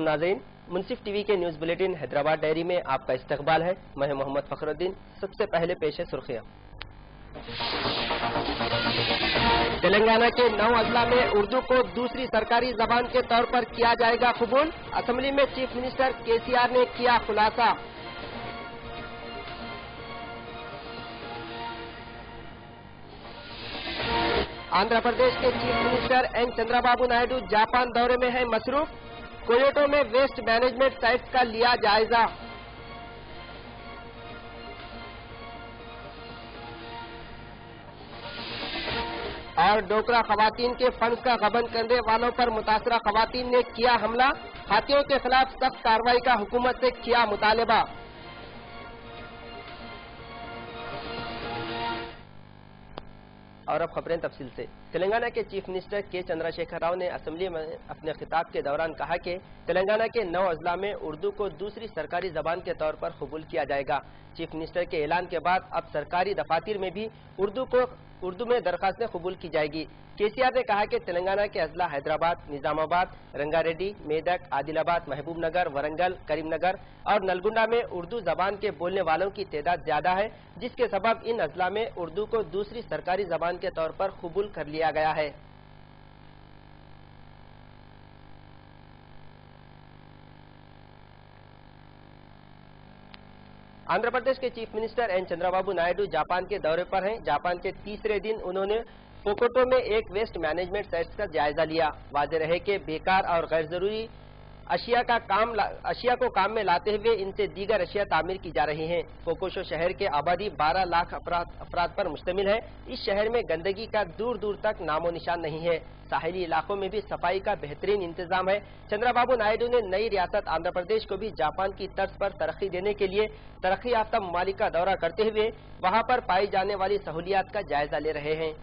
नाज़रीन, मुंसिफ टीवी के news bulletin Hyderabad diary में आपका इस्तकबाल है। मैं मोहम्मद फखरुद्दीन। सबसे पहले पेश है सुर्खियां। तेलंगाना के 9 अजला में उर्दू को दूसरी सरकारी जबान के तौर पर किया जाएगा कबूल। असेंबली में चीफ मिनिस्टर केसीआर ने किया खुलासा। आंध्र प्रदेश के chief minister N Chandrababu Naidu Japan दौरे में है मसरूफ। कोयोटो में वेस्ट मैनेजमेंट साइट्स का लिया जायजा। और डोकरा खवातीन के फंड्स का गबन करने वालों पर मुतासरा खवातीन ने किया हमला। हाथियों के खिलाफ सख्त कार्रवाई का हुकूमत से किया मुतालबा। और अब खबरें तफसील से। तेलंगाना के चीफ मिनिस्टर के चंद्रशेखर राव ने असेंबली में अपने खिताब के दौरान कहा कि तेलंगाना के 9 अजला में उर्दू को दूसरी सरकारी जबान के तौर पर कबूल किया जाएगा। चीफ मिनिस्टर के ऐलान के बाद अब सरकारी दफातर में भी उर्दू में दरखास्तें कबूल की जाएगी। केसीआर ने कहा कि तेलंगाना के अजला हैदराबाद, निजामाबाद, रंगारेड्डी, मेदक, आदिलाबाद, महबूब नगर, वरंगल, करीमनगर और नलगुंडा में उर्दू जबान के बोलने वालों की तादाद ज्यादा है, जिसके सबब इन अजला में उर्दू को दूसरी सरकारी जबान के तौर पर कबूल कर लिया गया है। आंध्र प्रदेश के chief minister N Chandrababu Naidu Japan के दौरे पर हैं। जापान के तीसरे दिन उन्होंने कोकोटो में एक वेस्ट मैनेजमेंट साइट्स का जायजा लिया। वाज़ेह रहे कि बेकार और गैर जरूरी अशिया को काम में लाते हुए इनसे दीगर अशिया तामीर की जा रही हैं। कोकोशो शहर के आबादी 12 लाख अफराद पर मुश्तमिल है। इस शहर में गंदगी का दूर दूर तक नामो निशान नहीं है। साहिली इलाकों में भी सफाई का बेहतरीन इंतजाम है। चंद्रबाबू नायडू ने नई रियासत आंध्र प्रदेश को भी जापान की तर्ज पर तरक्की देने के लिए तरक्की याफ्ता ममालिक का दौरा करते हुए वहां पर पाई जाने वाली सहूलियात का जायजा ले रहे हैं।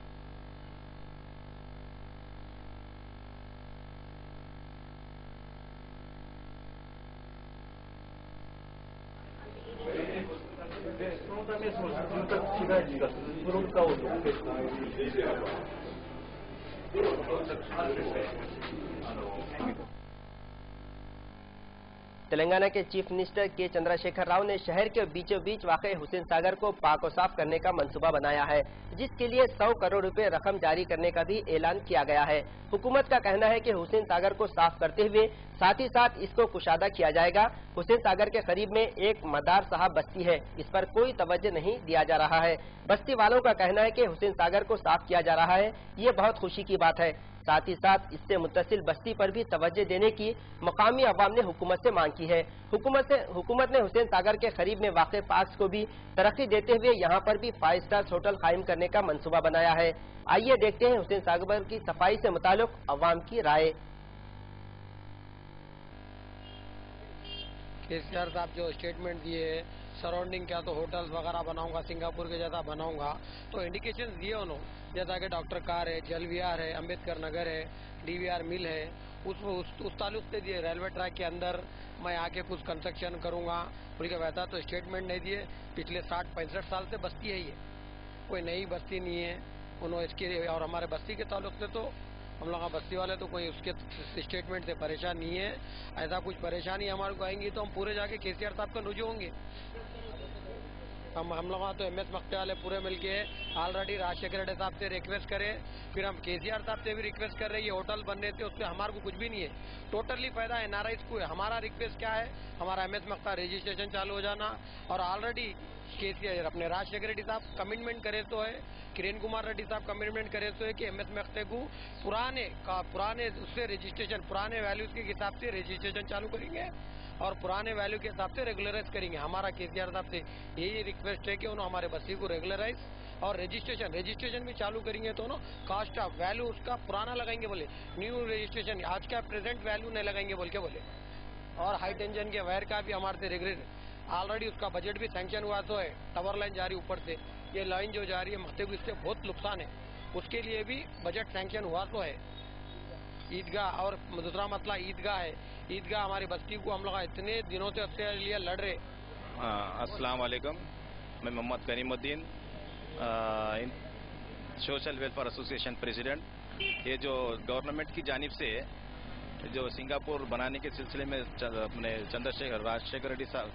तेलंगाना के चीफ मिनिस्टर के चंद्रशेखर राव ने शहर के बीचों बीच वाक़े हुसैन सागर को पाक और साफ करने का मंसूबा बनाया है, जिसके लिए 100 करोड़ रुपए रकम जारी करने का भी ऐलान किया गया है। हुकूमत का कहना है कि हुसैन सागर को साफ करते हुए साथ ही साथ इसको कुशादा किया जाएगा। हुसैन सागर के करीब में एक मदार साहब बस्ती है, इस पर कोई तवज्जो नहीं दिया जा रहा है। बस्ती वालों का कहना है कि हुसैन सागर को साफ किया जा रहा है, ये बहुत खुशी की बात है। साथ ही साथ इससे मुत्तसिल बस्ती पर भी तवज्जो देने की मकामी अवाम ने हुकूमत से मांग की है। हुकूमत ने हुसैन सागर के करीब में वाक़े पार्क्स को भी तरक्की देते हुए यहाँ पर भी 5 स्टार होटल कायम करने का मंसूबा बनाया है। आइए देखते हैं हुसैन सागर की सफाई से मुताल्लिक अवाम की राय। केसीआर साहब जो स्टेटमेंट दिए सराउंडिंग क्या तो होटल्स वगैरह बनाऊंगा, सिंगापुर के जैसा बनाऊंगा, तो इंडिकेशन दिए उन्होंने, जैसा कि डॉक्टर कार है, जल विहार है, अम्बेडकर नगर है, डीवीआर मिल है, उस ताल्लुक से दिए। रेलवे ट्रैक के अंदर मैं आके कुछ कंस्ट्रक्शन करूंगा बोल के वैसा तो स्टेटमेंट नहीं दिए। पिछले 60-65 साल से बस्ती है, ये कोई नई बस्ती नहीं है उन्होंने इसके। और हमारे बस्ती के ताल्लुक से तो हम लोग बस्ती वाले तो कोई उसके स्टेटमेंट से परेशान नहीं है। ऐसा कुछ परेशानी हमारे को आएंगी तो हम पूरे जाके केसीआर साहब का रुजू होंगे। हम लोग तो एमएस मक्ते वाले पूरे मिलके ऑलरेडी राजशेखर रेड्डी साहब से रिक्वेस्ट करें, फिर हम केसीआर साहब से भी रिक्वेस्ट कर रहे हैं। ये होटल बनने से उससे हमारे को कुछ भी नहीं है, टोटली फायदा एनआरआईज को है। हमारा रिक्वेस्ट क्या है, हमारा एमएस मक्ता रजिस्ट्रेशन चालू हो जाना। और ऑलरेडी केसीआर अपने राजशेखर रेड्डी साहब कमिटमेंट करे तो है, किरण कुमार रेड्डी साहब कमिटमेंट करे तो है कि एमएस मक्ते को पुराने उससे रजिस्ट्रेशन, पुराने वैल्यूज के हिसाब से रजिस्ट्रेशन चालू करेंगे और पुराने वैल्यू के हिसाब से रेगुलराइज करेंगे। हमारा केसीआर साहब से यही रिक्वेस्ट है कि उन्होंने हमारे बस्ती को रेगुलराइज और रजिस्ट्रेशन भी चालू करेंगे तो कास्ट ऑफ वैल्यू उसका पुराना लगाएंगे बोले, न्यू रजिस्ट्रेशन आज का प्रेजेंट वैल्यू नहीं लगाएंगे बोल के बोले। और हाई टेंशन के वायर का भी हमारे से रेगुलर ऑलरेडी उसका बजट भी सैंक्शन हुआ तो है। टावर लाइन जा रही ऊपर से, ये लाइन जो जा रही है मक्ते को, इससे बहुत नुकसान है, उसके लिए भी बजट सैंक्शन हुआ तो है। ईदगाह और दूसरा मसला ईदगाह है। ईदगाह हमारी बस्ती को हम लोग इतने दिनों से उसके लिए लड़ रहे। अस्सलाम वालेकुम, मैं Mohammad Karimuddin, social welfare association president. ये जो गवर्नमेंट की जानिब से जो सिंगापुर बनाने के सिलसिले में अपने राजशेखर रेड्डी साहब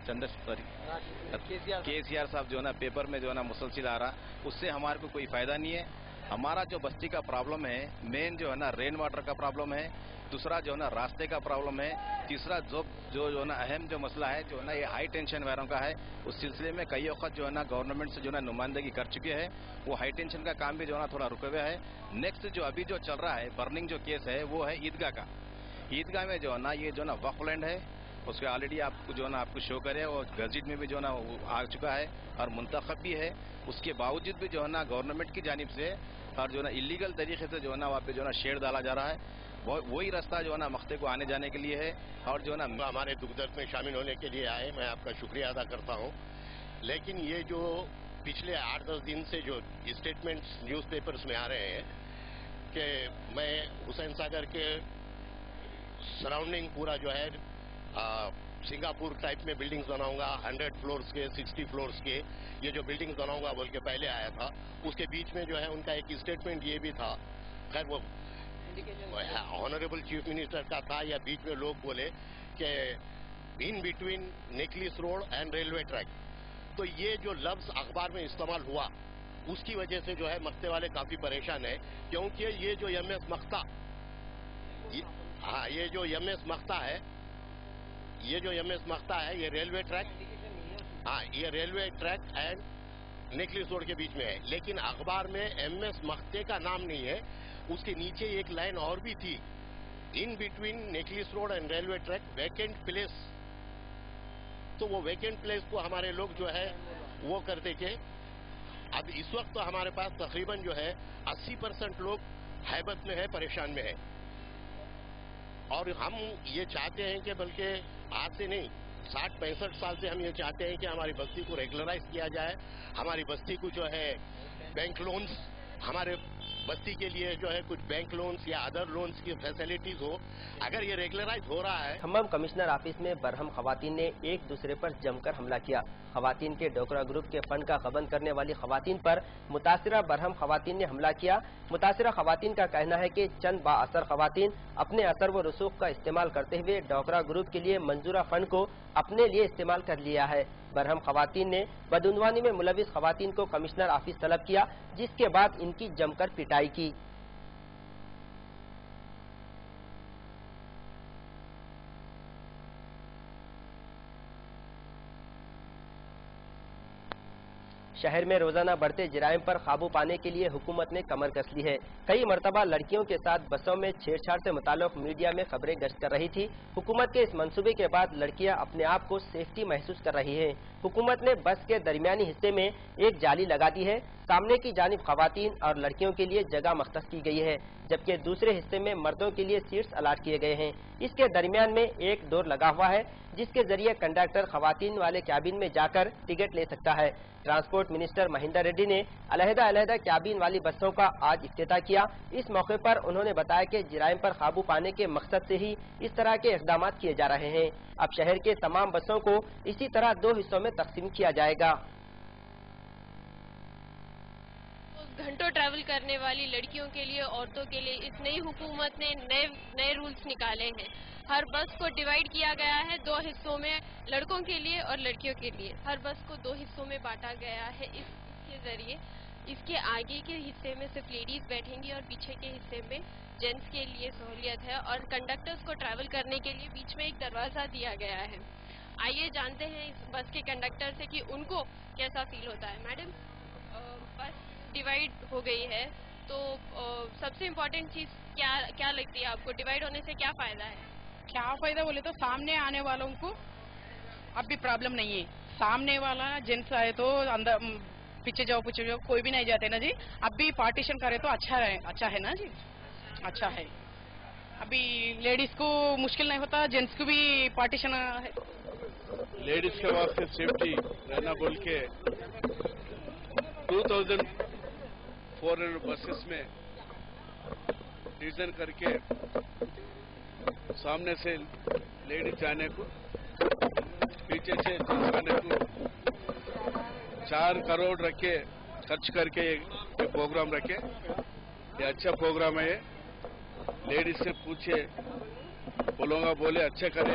केसीआर साहब जो है ना पेपर में जो है ना मुसलसिल आ रहा, उससे हमारे को कोई फायदा नहीं है। हमारा जो बस्ती का प्रॉब्लम है मेन जो है ना रेन वाटर का प्रॉब्लम है, दूसरा जो है ना रास्ते का प्रॉब्लम है, तीसरा जो है ना अहम जो मसला है जो है ना ये हाई टेंशन वायरों का है। उस सिलसिले में कई वक्त जो है ना गवर्नमेंट से जो है ना नुमाइंदगी कर चुके हैं, वो हाई टेंशन का काम भी जो है ना थोड़ा रुका हुआ है। नेक्स्ट जो अभी जो चल रहा है बर्निंग जो केस है वो है ईदगाह का। ईदगाह में जो है ना ये जो है ना वक्फ लैंड है, उसके ऑलरेडी आपको जो है ना आपको शो करे और गजट में भी जो है ना आ चुका है और मुंतखब भी है। उसके बावजूद भी जो है ना गवर्नमेंट की जानिब से और जो है ना इलीगल तरीके से जो है ना वहाँ पे जो है ना शेड डाला जा रहा है। वही रास्ता जो है ना मख्ते को आने जाने के लिए है। और जो है ना हमारे दुख दर्द में शामिल होने के लिए आए, मैं आपका शुक्रिया अदा करता हूँ। लेकिन ये जो पिछले 8-10 दिन से जो स्टेटमेंट्स न्यूज़पेपर्स में आ रहे हैं कि मैं हुसैन सागर के सराउंडिंग पूरा जो है सिंगापुर टाइप में बिल्डिंग्स बनाऊंगा, 100 फ्लोर्स के, 60 फ्लोर्स के, ये जो बिल्डिंग्स बनाऊंगा बोल के पहले आया था। उसके बीच में जो है उनका एक स्टेटमेंट ये भी था, खैर वो ऑनरेबल चीफ मिनिस्टर का था, या बीच में लोग बोले कि in between Necklace Road and railway track. तो ये जो लफ्ज अखबार में इस्तेमाल हुआ उसकी वजह से जो है मख्ते वाले काफी परेशान है, क्योंकि ये जो एमएस मख्ता, ये जो एमएस मख्ता है ये रेलवे ट्रैक, ये रेलवे ट्रैक एंड नेकलिस रोड के बीच में है। लेकिन अखबार में एमएस मख्ते का नाम नहीं है, उसके नीचे एक लाइन और भी थी, in between Necklace Road and railway track vacant place. तो वो वैकेंट प्लेस को हमारे लोग जो है वो करते के अब इस वक्त तो हमारे पास तकरीबन जो है 80% लोग हैबत में है, परेशान में है। और हम ये चाहते हैं कि बल्कि आज से नहीं 60-65 साल से हम ये चाहते हैं कि हमारी बस्ती को रेगुलराइज किया जाए। हमारी बस्ती को जो है बैंक लोन्स, हमारे बस्ती के लिए जो है कुछ बैंक लोन्स या अदर लोन्स की फैसिलिटीज हो। अगर ये रेगुलराइज हो रहा है। खम्मम कमिश्नर ऑफिस में बरहम खवातीन ने एक दूसरे पर जमकर हमला किया। खवातीन के डोकरा ग्रुप के फंड का गबन करने वाली खवातीन पर मुतासिरा बरहम खवातीन ने हमला किया। मुतासिरा खवातीन का कहना है कि चंद बाअसर खवातीन अपने असर व रसूख का इस्तेमाल करते हुए डोकरा ग्रुप के लिए मंजूरा फंड को अपने लिए इस्तेमाल कर लिया है। बरहम खवातीन ने बदउनवानी में मुलविस खवातीन को कमिश्नर ऑफिस तलब किया, जिसके बाद इनकी जमकर पिटाई की। शहर में रोजाना बढ़ते जराइम पर काबू पाने के लिए हुकूमत ने कमर कस ली है। कई मरतबा लड़कियों के साथ बसों में छेड़छाड़ से मुताल्लिक मीडिया में खबरें गश्त कर रही थी। हुकूमत के इस मंसूबे के बाद लड़कियां अपने आप को सेफ्टी महसूस कर रही हैं। हुकूमत ने बस के दरमियानी हिस्से में एक जाली लगा दी है। सामने की जानिब खवातीन और लड़कियों के लिए जगह मख्तस की गई है, जबकि दूसरे हिस्से में मर्दों के लिए सीट्स अलाट किए गए हैं। इसके दरमियान में एक डोर लगा हुआ है, जिसके जरिए कंडक्टर खवातीन वाले कैबिन में जाकर टिकट ले सकता है। ट्रांसपोर्ट मिनिस्टर महिंदर रेड्डी ने अलहदा कैबिन वाली बसों का आज इफ्तिताह किया। इस मौके पर उन्होंने बताया कि जराइम पर काबू पाने के मकसद से ही इस तरह के इक़दाम किए जा रहे हैं। अब शहर के तमाम बसों को इसी तरह 2 हिस्सों में तकसीम किया जाएगा। घंटों ट्रैवल करने वाली लड़कियों के लिए, औरतों के लिए इस नई हुकूमत ने नए रूल्स निकाले हैं। हर बस को डिवाइड किया गया है 2 हिस्सों में, लड़कों के लिए और लड़कियों के लिए। हर बस को 2 हिस्सों में बांटा गया है। इसके जरिए इसके आगे के हिस्से में सिर्फ लेडीज बैठेंगी और पीछे के हिस्से में जेंट्स के लिए सहूलियत है। और कंडक्टर्स को ट्रैवल करने के लिए बीच में एक दरवाजा दिया गया है। आइए जानते हैं इस बस के कंडक्टर से कि उनको कैसा फील होता है। मैडम, बस डिवाइड हो गई है, तो सबसे इम्पोर्टेंट चीज क्या लगती है आपको? डिवाइड होने से क्या फायदा है? क्या फायदा बोले तो सामने आने वालों को अब भी प्रॉब्लम नहीं है। सामने वाला जेंट्स आए तो अंदर पीछे जाओ कोई भी नहीं जाते ना जी। अब भी पार्टीशन करे तो अच्छा है ना जी, अच्छा है। अभी लेडीज को मुश्किल नहीं होता, जेंट्स को भी पार्टीशन है। लेडीज के वास्ते सेफ्टी रहना बोल के 2400 बसेस में डिवीजन करके सामने से लेडीज जाने को, पीछे से जेंट्स आने को 4 करोड़ रखे खर्च करके ये प्रोग्राम रखे। ये अच्छा प्रोग्राम है। लेडीज से पूछे बोलूँगा बोले अच्छे करे।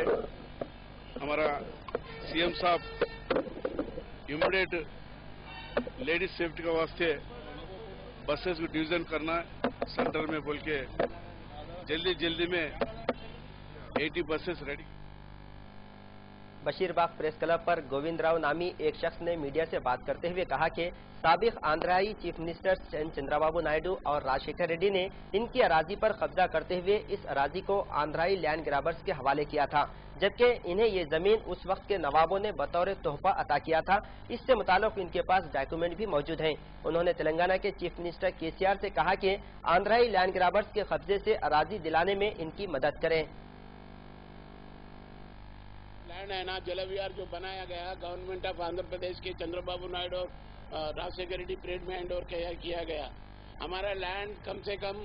हमारा सीएम साहब इमीडिएट लेडीज सेफ्टी के वास्ते बसेस को डिवीजन करना सेंटर में बोल के जल्दी में 80 buses ready. Basheerbagh press club पर गोविंद राव नामी एक शख्स ने मीडिया से बात करते हुए कहा कि साबिक आंध्राई चीफ मिनिस्टर चंद्रबाबू नायडू और राजशेखर रेड्डी ने इनकी अराजी पर कब्जा करते हुए इस अराजी को आंध्राई लैंड ग्रैबर्स के हवाले किया था, जबकि इन्हें ये जमीन उस वक्त के नवाबों ने बतौर तोहफा अता किया था। इससे मुताल्लिक इनके पास डॉक्यूमेंट भी मौजूद हैं। उन्होंने तेलंगाना के चीफ मिनिस्टर केसीआर से कहा कि आंध्राई लैंड ग्रैबर्स के कब्जे से अराजी दिलाने में इनकी मदद करें। लैंड है ना जलविहार जो बनाया गया गवर्नमेंट ऑफ आंध्र प्रदेश के चंद्रबाबू नायडू और राजशेखर रेड्डी पीरियड में हैंड ओवर किया गया। हमारा लैंड कम से कम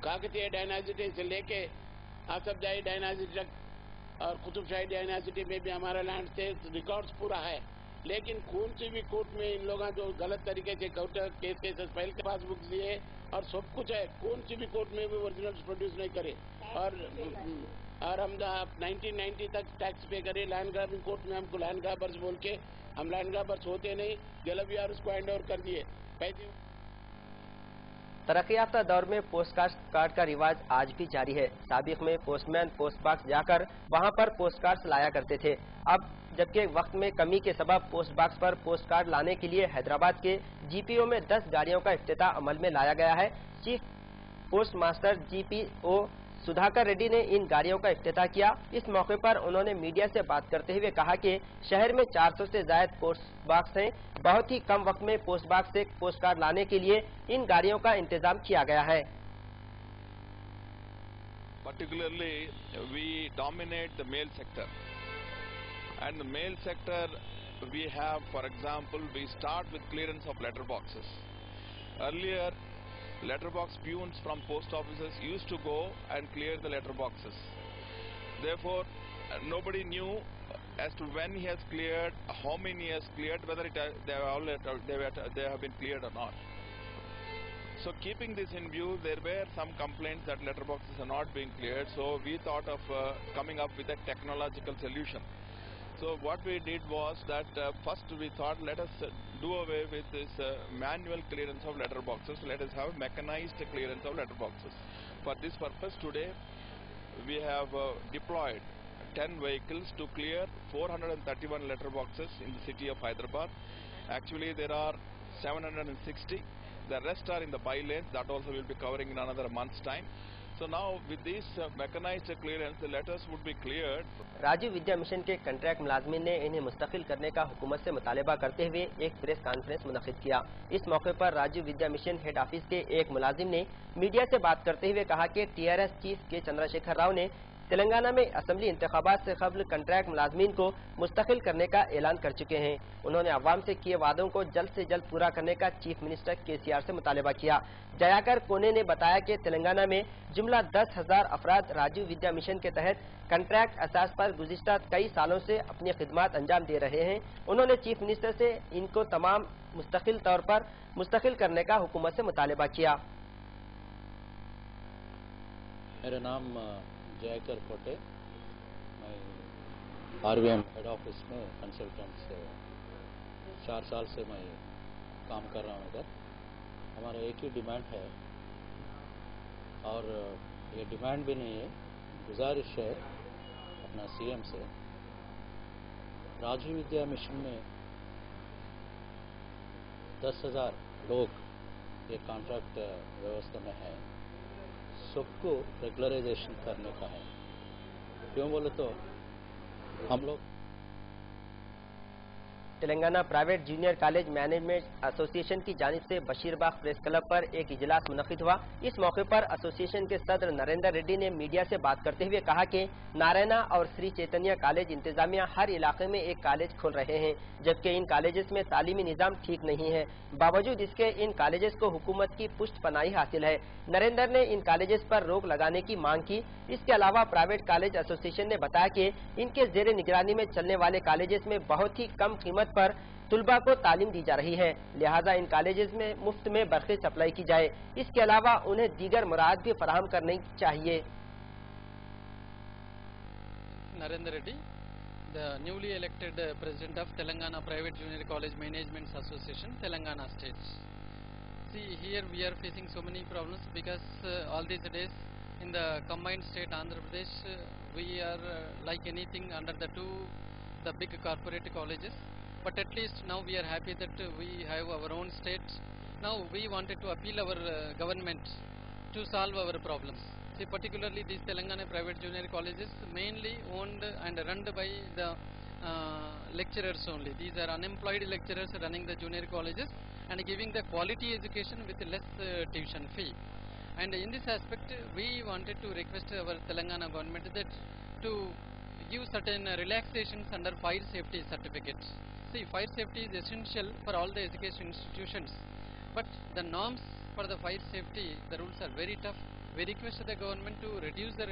काकतीय डायनासिटी से लेके आसफजाही डायनासिटी तक और कुतुबशाही डायनासिटी में भी हमारा लैंड से रिकॉर्ड्स पूरा है, लेकिन कौन सी भी कोर्ट में इन लोगों जो गलत तरीके से केसेस फाइल के पासबुक दिए और सब कुछ है, कौन सी भी कोर्ट में भी ओरिजिनल्स प्रोड्यूस नहीं करे और हम 1990 तक टैक्स पे करे। लैंड ग्रैबिंग कोर्ट में हमको लैंड ग्रैबर्स बोल के हम लैंड ग्रैबर्स होते नहीं, जलविहार उसको हैंड ओवर कर दिए। तरक्की याफ्ता दौर में पोस्ट कार्ड का रिवाज आज भी जारी है। साबिक में पोस्टमैन पोस्ट बॉक्स जाकर वहां पर पोस्ट कार्ड्स लाया करते थे। अब जबकि वक्त में कमी के सबब पोस्ट बॉक्स पर पोस्ट कार्ड लाने के लिए हैदराबाद के जीपीओ में 10 गाड़ियों का इफ्तिताह अमल में लाया गया है। Chief post master GPO Sudhakar Reddy ने इन गाड़ियों का इफ्तिताह किया। इस मौके पर उन्होंने मीडिया से बात करते हुए कहा कि शहर में 400 से ज्यादा पोस्ट बॉक्स हैं। बहुत ही कम वक्त में पोस्ट बॉक्स से पोस्ट कार्ड लाने के लिए इन गाड़ियों का इंतजाम किया गया है। Particularly, we dominate the mail sector, and the mail sector we have, for example, we start with clearance of letter boxes. Earlier, letterbox peons from post offices used to go and clear the letter boxes. Therefore, nobody knew as to when he has cleared, how many he has cleared, whether they have been cleared or not. So keeping this in view, there were some complaints that letterboxes are not being cleared, so we thought of coming up with a technological solution. So what we did was that first we thought, let us do away with this manual clearance of letterboxes. Let us have mechanized clearance of letterboxes. For this purpose, today we have deployed 10 vehicles to clear 431 letterboxes in the city of Hyderabad. Actually, there are 760. The rest are in the by-lanes. That also will be covering in another month's time. So now with this mechanized clearance, the letters would be cleared. Rajiv Vidya mission के contract मुलाजमीन ने इन्हें मुस्तकिल करने का हुकूमत से मुतालिबा करते हुए एक प्रेस कॉन्फ्रेंस मुनक्किद किया। इस मौके पर Rajiv Vidya mission head office के एक मुलाजिम ने मीडिया से बात करते हुए कहा कि टीआरएस चीफ के चंद्रशेखर राव ने तेलंगाना में असेंबली इंतखाबात से कबल कंट्रैक्ट मुलाजमीन को मुस्तकिल करने का ऐलान कर चुके हैं। उन्होंने अवाम से किए वादों को जल्द से जल्द पूरा करने का चीफ मिनिस्टर केसीआर से मुतालिबा किया। जयाकर कोने ने बताया कि तेलंगाना में जुमला 10,000 अफराद राजीव विद्या मिशन के तहत कंट्रैक्ट असास पर गुज़िश्ता कई सालों से अपनी खिदमत अंजाम दे रहे हैं। उन्होंने चीफ मिनिस्टर से इनको तमाम मुस्तकिल तौर पर मुस्तकिल करने का हुकूमत से मुतालिबा किया। मेरा नाम जयकर कोटे, मैं आरवीएम हेड ऑफिस में कंसल्टेंट से 4 साल से मैं काम कर रहा हूँ इधर। हमारा एक ही डिमांड है और ये डिमांड भी नहीं है, गुजारिश है अपना सीएम से। राजीव विद्या मिशन में 10,000 लोग ये कॉन्ट्रैक्ट व्यवस्था में है, सबको रेगुलराइजेशन करने का है। क्यों बोले तो हम लोग Telangana private junior college management association की जानिब से बशीरबाग प्रेस क्लब पर एक इजलास मुनक्किद हुआ। इस मौके पर एसोसिएशन के सदर नरेंद्र रेड्डी ने मीडिया से बात करते हुए कहा कि नारायणा और श्री चैतन्य कॉलेज इंतजामिया हर इलाके में एक कॉलेज खोल रहे हैं, जबकि इन कॉलेजेस में तालीमी निज़ाम ठीक नहीं है। बावजूद इसके इन कॉलेजेस को हुकूमत की पुष्ट पनाही हासिल है। नरेंद्र ने इन कॉलेजेस पर रोक लगाने की मांग की। इसके अलावा प्राइवेट कॉलेज एसोसिएशन ने बताया कि इनके जेर निगरानी में चलने वाले कॉलेजेस में बहुत ही कम कीमत पर तुलबा को तालीम दी जा रही है, लिहाजा इन कॉलेजेस में मुफ्त में बरक़ी सप्लाई की जाए। इसके अलावा उन्हें दीगर मुराद भी फराहम करनी चाहिए। Narendra Reddy, the newly elected President of Telangana Private Junior College Management Association, Telangana State. See, here we are facing so many problems because all these days in the combined state Andhra Pradesh, we are like anything under the big corporate colleges. But at least now we are happy that we have our own state. Now we wanted to appeal our government to solve our problems. See, particularly these Telangana private junior colleges mainly owned and run by the lecturers only. These are unemployed lecturers running the junior colleges and giving the quality education with less tuition fee. And in this aspect, we wanted to request our Telangana government that to give certain relaxations under fire safety certificate. See, fire safety is essential for all the education institutions, but the norms for the fire safety, the rules are very tough. We request the government to reduce the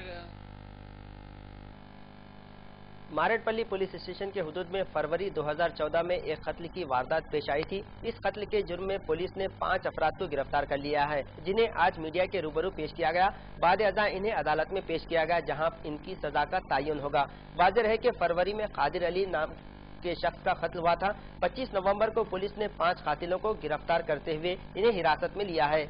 Marredpally police station के हुदूद में फरवरी 2014 में एक कत्ल की वारदात पेश आई थी। इस कत्ल के जुर्म में पुलिस ने 5 अफराद को गिरफ्तार कर लिया है, जिन्हें आज मीडिया के रूबरू पेश किया गया। बाद अज़ा इन्हें अदालत में पेश किया गया, जहां इनकी सजा का तयन होगा। वाज़ेह है कि फरवरी में कादिर अली नाम के शख्स का कत्ल हुआ था। 25 नवंबर को पुलिस ने 5 कातिलों को गिरफ्तार करते हुए इन्हें हिरासत में लिया है।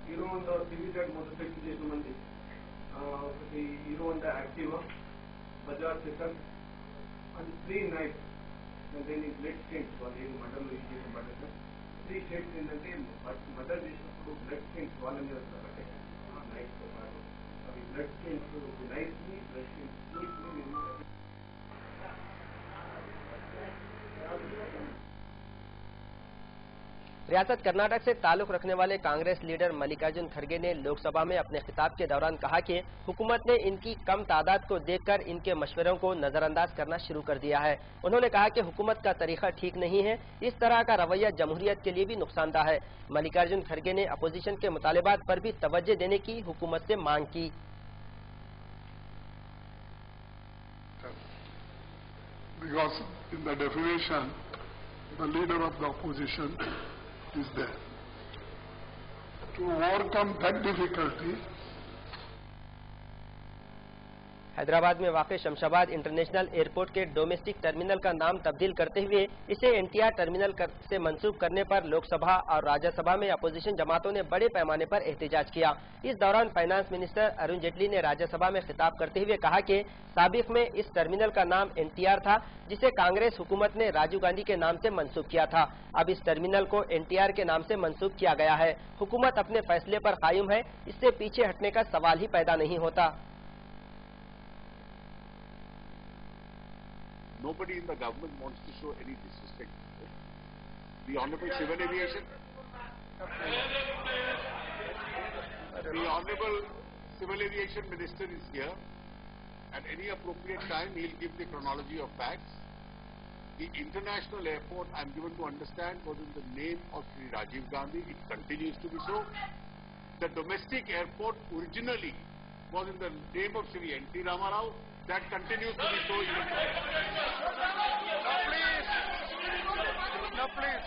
హీరో హోండా సివిజెడ్ మోటార్ సైకిల్ చేసామండి. ఒకటి hero Honda Activa, Bajaj second and 3 nights అంటే బ్లడ్ స్టెయిన్స్. వాళ్ళు ఏది మర్డర్లో యూజ్ చేసిన మర్డర్ 3 స్టేట్స్ ఏంటంటే మర్డర్ చేసినప్పుడు బ్లడ్ స్టెయిన్స్ వాళ్ళ మీద పట్టాయి. నైట్స్ తో పాటు అవి బ్లడ్ స్టెయిన్స్ నైట్స్ ని బ్లడ్ స్టెయిన్స్ रियासत कर्नाटक से ताल्लुक रखने वाले कांग्रेस लीडर मल्लिकार्जुन खड़गे ने लोकसभा में अपने खिताब के दौरान कहा कि हुकूमत ने इनकी कम तादाद को देखकर इनके मशवरों को नजरअंदाज करना शुरू कर दिया है। उन्होंने कहा कि हुकूमत का तरीका ठीक नहीं है, इस तरह का रवैया जमहूरियत के लिए भी नुकसानदा है। मल्लिकार्जुन खड़गे ने अपोजिशन के मुतालिबात पर भी तवज्जो देने की हुकूमत से मांग की। Because in the definition, the leader of the opposition is there. To overcome that difficulty, Hyderabad में वाक़ शमशाबाद इंटरनेशनल एयरपोर्ट के डोमेस्टिक टर्मिनल का नाम तब्दील करते हुए इसे एनटीआर टर्मिनल से मंसूब करने पर लोकसभा और राज्यसभा में अपोजिशन जमातों ने बड़े पैमाने पर एहतजाज किया। इस दौरान फाइनेंस मिनिस्टर अरुण जेटली ने राज्यसभा में खिताब करते हुए कहा कि साबिक में इस टर्मिनल का नाम एनटीआर था, जिसे कांग्रेस हुकूमत ने राजीव गांधी के नाम से मंसूब किया था। अब इस टर्मिनल को एनटीआर के नाम से मंसूब किया गया है। हुकूमत अपने फैसले पर कायम है, इससे पीछे हटने का सवाल ही पैदा नहीं होता। Nobody in the government wants to show any disrespect. The Honorable Civil Aviation, Minister is here. At any appropriate time, he'll give the chronology of facts. The international airport, I'm given to understand, was in the name of Sri Rajiv Gandhi. It continues to be so. The domestic airport originally was in the name of Sri N.T. Ramarao. That continues to be so even today. No, please.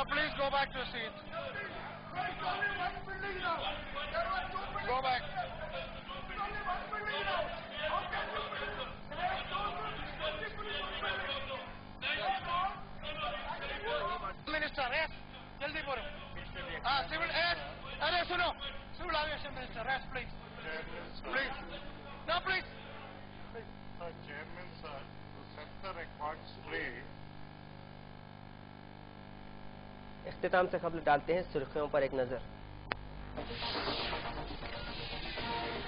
Now please go back to your seat. Go back. Minister, yes. Jaldi bolo. Civil, yes. Arre suno. Civil Aviation Minister, yes, please. Please. No, please. Chairman, sir, to set the record straight. اختتام سے خبر ڈالتے ہیں سرخیوں پر ایک نظر۔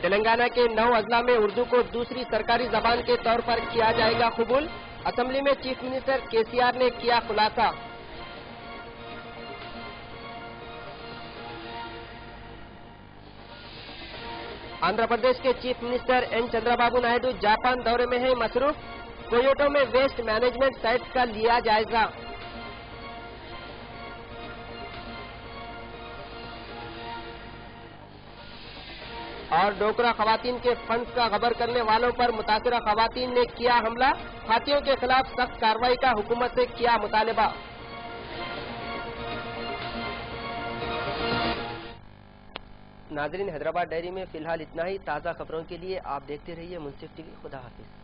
تلنگانہ کے 9 اضلاع میں اردو کو دوسری سرکاری زبان کے طور پر کیا جائے گا قبول، اسمبلی میں چیف منسٹر KCR نے کیا خلاصہ۔ آندھرا پردیش کے chief minister N Chandra Babu Naidu Japan دورے میں ہیں مصروف، کویوٹو میں ویسٹ مینجمنٹ سائٹس کا لیا جائزہ۔ اور ڈوکرا خواتین کے فنڈز کا غبر کرنے والوں پر متاثرہ خواتین نے کیا حملہ، ہاتھیوں کے خلاف سخت کارروائی کا حکومت سے کیا مطالبہ۔ ناظرین، حیدرآباد ڈائری میں فی الحال اتنا ہی۔ تازہ خبروں کے لیے آپ دیکھتے رہیے منصف ٹی وی۔ خدا حافظ۔